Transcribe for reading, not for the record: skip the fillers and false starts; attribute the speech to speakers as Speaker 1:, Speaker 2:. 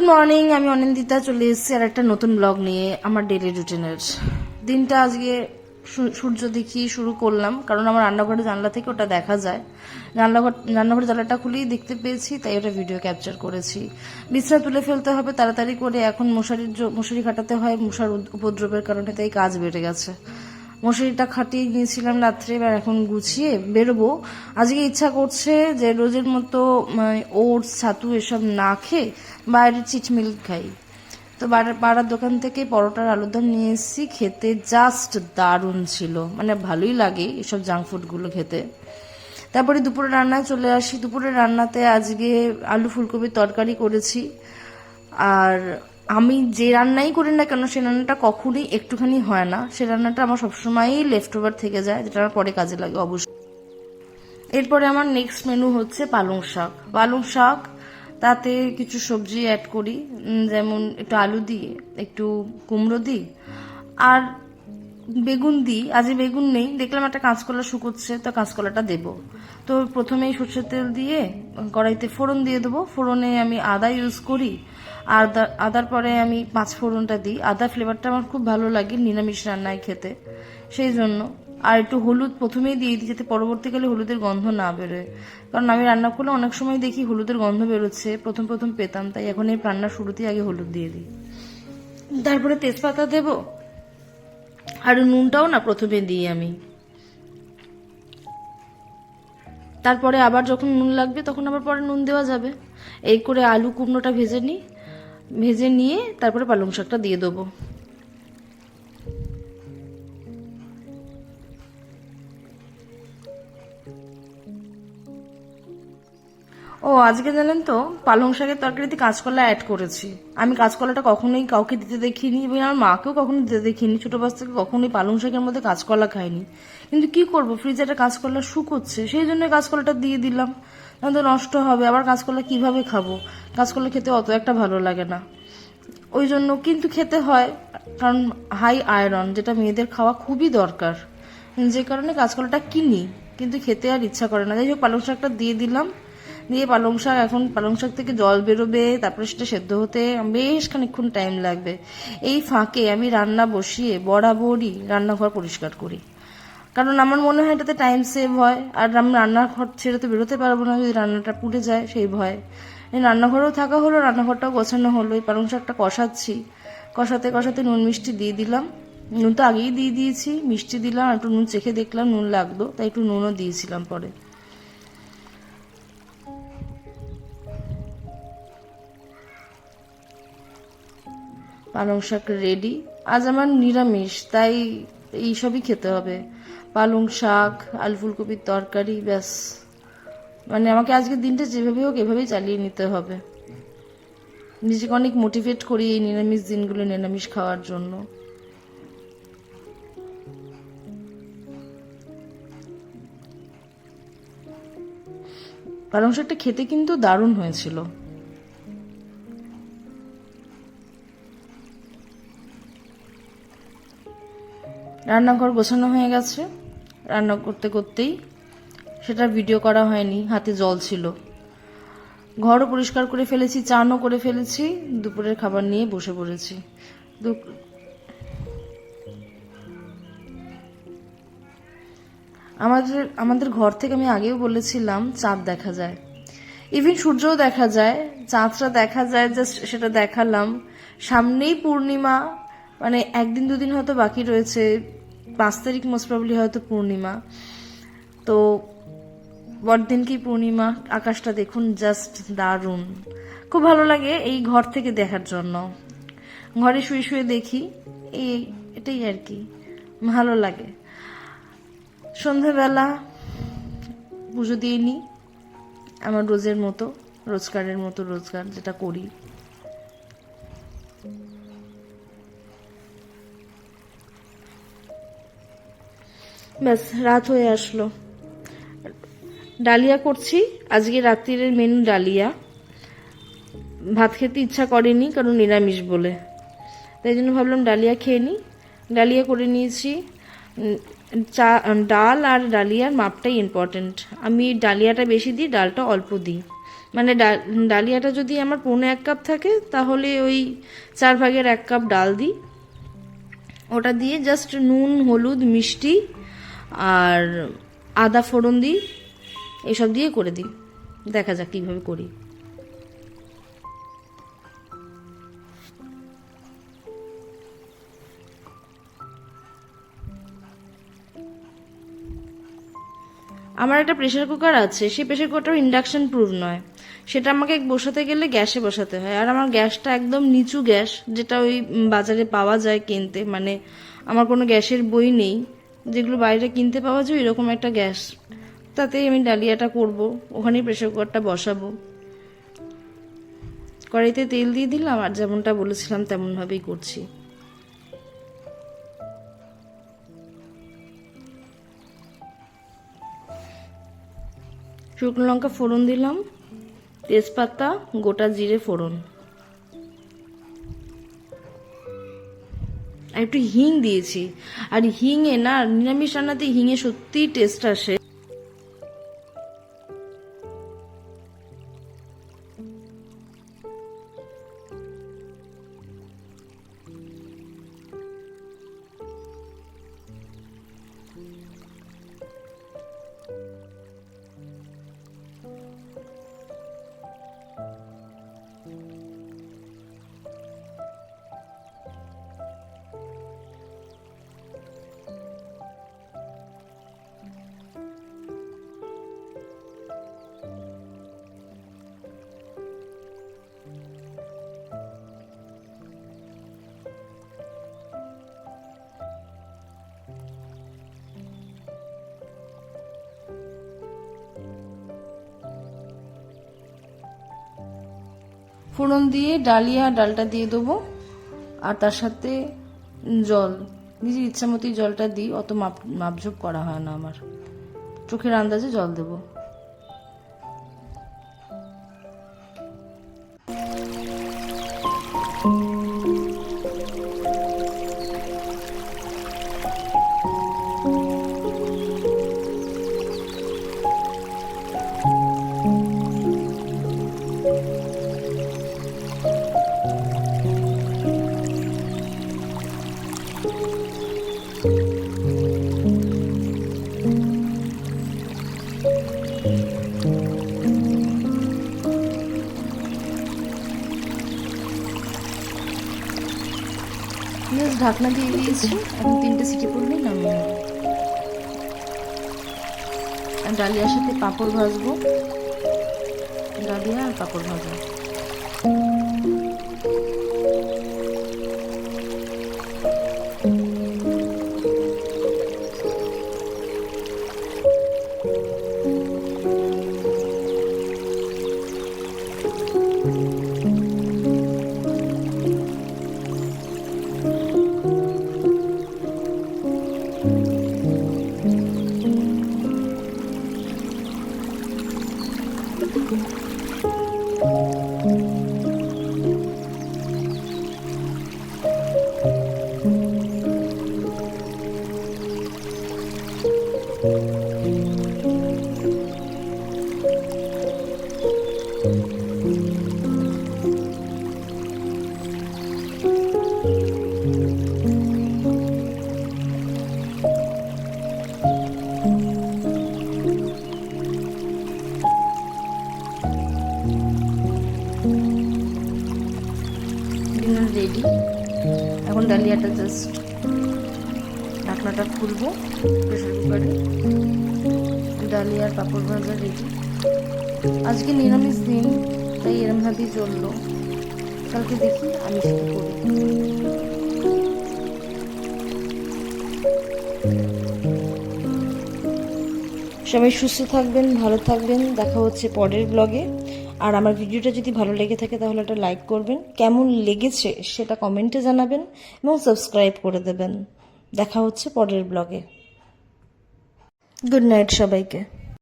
Speaker 1: Morning, আমি অনিন্দিতা চলে এসেছি আর একটা নতুন ব্লগ নিয়ে আমার ডেইলি রুটিনের। দিনটা আজকে সূর্য দেখি শুরু করলাম, কারণ আমার রান্নাঘরের জানলা থেকে ওটা দেখা যায়। রান্নাঘরের জানলাটা খুলেই দেখতে পেয়েছি, তাই ওটা ভিডিও ক্যাপচার করেছি। বিছানা তুলে ফেলতে হবে তাড়াতাড়ি করে, এখন মশারি খাটাতে হয় মশার উপদ্রবের কারণে, তাই কাজ বেড়ে গেছে। মশারিটা খাটিয়ে নিয়েছিলাম রাত্রে, এবার এখন গুছিয়ে বেরোবো। আজকে ইচ্ছা করছে যে রোজের মতো ওটস ছাতু এসব না খেয়ে বাইরে চিটমিল্ক খাই। তো পাড়ার দোকান থেকে পরোটার আলুর দম নিয়ে এসেছি, খেতে জাস্ট দারুণ ছিল, মানে ভালোই লাগে এসব জাঙ্ক ফুডগুলো খেতে। তারপরে দুপুরে রান্নায় চলে আসি। দুপুরের রান্নাতে আজকে আলু ফুলকপির তরকারি করেছি। আর আমি যে রান্নাই করি না কেন, সে রান্নাটা কখনই একটুখানি হয় না, সে রান্নাটা আমার সবসময়ই লেফট ওভার থেকে যায়, যেটা আমার পরে কাজে লাগে অবশ্যই। এরপরে আমার নেক্সট মেনু হচ্ছে পালং শাক। পালং শাক, তাতে কিছু সবজি অ্যাড করি, যেমন একটু আলু দিই, একটু কুমড়ো দিই, আর বেগুন দিই। আজ বেগুন নেই, দেখলাম একটা কাঁচকলা শুকোচ্ছে, তো কাঁচকলাটা দেবো। তো প্রথমেই সর্ষের তেল দিয়ে কড়াইতে ফোড়ন দিয়ে দেবো। ফোড়নে আমি আদা ইউজ করি, আদার পরে আমি পাঁচ ফোড়নটা দিই। আদা ফ্লেভারটা আমার খুব ভালো লাগে নিরামিষ রান্নায় খেতে, সেই জন্য। আর একটু হলুদ প্রথমেই দিয়ে দিই, যাতে পরবর্তীকালে হলুদের গন্ধ না বেরোয়, কারণ আমি রান্না করলে অনেক সময় দেখি হলুদের গন্ধ বেরোচ্ছে, প্রথম প্রথম পেতাম, তাই এখন এই রান্নার শুরুতেই আগে হলুদ দিয়ে দিই। তারপরে তেজপাতা দেবো, আর নুনটাও না প্রথমে দিই আমি। তারপরে আবার যখন নুন লাগবে তখন আবার পরে নুন দেওয়া যাবে। এই করে আলু কুমড়োটা ভেজে নিয়ে তারপরে পালং শাকটা দিয়ে দেবো। ও আজকে জানেন তো, পালং শাকের তরকারিতে কাঁচকলা অ্যাড করেছি। আমি কাঁচকলাটা কখনোই কাউকে দিতে দেখিনি, এবং আমার মাকেও কখনো দিতে দেখিনি। ছোট বাচ্চা থেকে কখনোই পালং শাকের মধ্যে কাঁচকলা খাইনি, কিন্তু কি করব, ফ্রিজে একটা কাঁচকলা শুকোচ্ছে, সেই জন্য কাঁচকলাটা দিয়ে দিলাম। তো নষ্ট হবে, আবার কাঁচকলা কিভাবে খাবো? কাঁচকলা খেতে অত একটা ভালো লাগে না, ওই জন্য। কিন্তু খেতে হয়, কারণ হাই আয়রন, যেটা মেয়েদের খাওয়া খুবই দরকার, যে কারণে কাঁচকলাটা কিনি, কিন্তু খেতে আর ইচ্ছা করে না। যাই হোক, পালং শাকটা দিয়ে দিলাম। দিয়ে এখন পালং শাক থেকে জল বেরোবে, তারপরে সেটা সেদ্ধ হতে বেশ খানিকক্ষণ টাইম লাগবে। এই ফাঁকে আমি রান্না বসিয়ে বরাবরই রান্নাঘর পরিষ্কার করি, কারণ আমার মনে হয় এটাতে টাইম সেভ হয়। আর আমি রান্নাঘর ছেড়ে তো বেরোতে পারবো না যদি রান্নাটা পুড়ে যায়, সেই ভয়। রান্নাঘরেও থাকা হলো, রান্নাঘরটাও গোছানো হলো। এই পালং শাকটা কষাচ্ছি, কষাতে কষাতে নুন মিষ্টি দিয়ে দিলাম। নুন তো আগেই দিয়ে দিয়েছি, মিষ্টি দিলাম, একটু নুন চেখে দেখলাম নুন লাগতো, তাই একটু নুনও দিয়েছিলাম পরে। পালং শাক রেডি। আজ আমার নিরামিষ, তাই এইসবই খেতে হবে। পালং শাক, আলু ফুলকপির তরকারি, ব্যাস। মানে আমাকে আজকের দিনটা যেভাবে হোক এভাবেই চালিয়ে নিতে হবে। নিজেকে অনেক মোটিভেট করি এই নিরামিষ দিনগুলো নিরামিষ খাওয়ার জন্য। পালং শাকটা খেতে কিন্তু দারুণ হয়েছিল। রান্নাঘর গোছানো হয়ে গেছে। রান্না করতে করতেই, সেটা ভিডিও করা হয়নি, হাতে জল ছিল। ঘরও পরিষ্কার করে ফেলেছি, চানও করে ফেলেছি, দুপুরের খাবার নিয়ে বসে পড়েছি। আমাদের ঘর থেকে আমি আগেও বলেছিলাম চাঁদ দেখা যায়, ইভেন সূর্যও দেখা যায়, চাঁদটা দেখা যায়, জাস্ট সেটা দেখালাম। সামনেই পূর্ণিমা, মানে একদিন দুদিন হয়তো বাকি রয়েছে, 5 তারিখ মোস্ট প্রবলি হয়তো পূর্ণিমা। তো বড়দিন কি পূর্ণিমা, আকাশটা দেখুন, জাস্ট দারুণ, খুব ভালো লাগে এই ঘর থেকে দেখার জন্য। ঘরে শুয়ে শুয়ে দেখি, এটাই আর কি, ভালো লাগে। সন্ধ্যাবেলা পুজো দিয়ে নিই, আমার রোজগারের মতো রোজগার যেটা করি। ব্যাস, রাত হয়ে আসলো। ডালিয়া করছি, আজকে রাত্রির মেনু ডালিয়া। ভাত খেতে ইচ্ছা করেনি, কারণ নিরামিষ বলে, তাই জন্য ভাবলাম ডালিয়া খেয়ে নিই। ডালিয়া করে নিয়েছি। ডাল আর ডালিয়ার মাপটাই ইম্পর্টেন্ট। আমি ডালিয়াটা বেশি দিই, ডালটা অল্প দিই। মানে ডালিয়াটা যদি আমার 1.25 কাপ থাকে তাহলে ওই 1/4 কাপ ডাল দিই। ওটা দিয়ে জাস্ট নুন, হলুদ, মিষ্টি আর আদা ফোড়ন দিই, এইসব দিয়ে করে দিই। দেখা যাক কীভাবে করি। আমার একটা প্রেশার কুকার আছে, সেই প্রেশার কুকারটাও ইন্ডাকশন প্রুফ নয়, সেটা আমাকে বসাতে গেলে গ্যাসে বসাতে হয়। আর আমার গ্যাসটা একদম নিচু গ্যাস, যেটা ওই বাজারে পাওয়া যায় কিনতে, মানে আমার কোনো গ্যাসের বই নেই, যেগুলো বাইরে কিনতে পাওয়া যায় এরকম একটা গ্যাস। তাতেই আমি ডালিয়াটা করব, ওখানেই প্রেশার কুকারটা বসাবো। কড়াইতে তেল দিয়ে দিলাম, আর যেমনটা বলেছিলাম তেমনভাবেই করছি। শুকনো লঙ্কা ফোড়ন দিলাম, তেজপাতা, গোটা জিরে ফোড়ন, আর একটু হিং দিয়েছি। আর হিঙে না, নিরামিষ রান্নাতে হিঙে সত্যিই টেস্ট আসে। ফোড়ন দিয়ে ডালিয়া ডালটা দিয়ে দেবো, আর তার সাথে জল, নিজের ইচ্ছা মতোই জলটা দিই, অত মাপঝোপ করা হয় না আমার, চোখের আন্দাজে জল দেবো। ঢাকনা দিয়ে দিয়েছি, এখন 3টে সিটি পড়লেই নামিয়ে নেব। ডালিয়ার সাথে পাঁপড় ভাজবো, ডালিয়া আর পাঁপড় ভাজা। রেডি। এখন ডালিয়াটা জাস্ট ঢাকনাটা খুলবো প্রেসার কুকারে। ডালিয়ার পাঁপড় ভাজা রেডি। আজকে নিরামিষ দিন, তাই এরমভাবেই চললো। কালকে দেখি আমি সেটা করি। সবাই সুস্থ থাকবেন, ভালো থাকবেন। দেখা হচ্ছে পরের ব্লগে। আর আমার ভিডিওটা যদি ভালো লেগে থাকে তাহলে একটা লাইক করবেন, কেমন লেগেছে সেটা কমেন্টে জানাবেন এবং সাবস্ক্রাইব করে দেবেন। দেখা হচ্ছে পরের ব্লগে। গুড নাইট সবাইকে।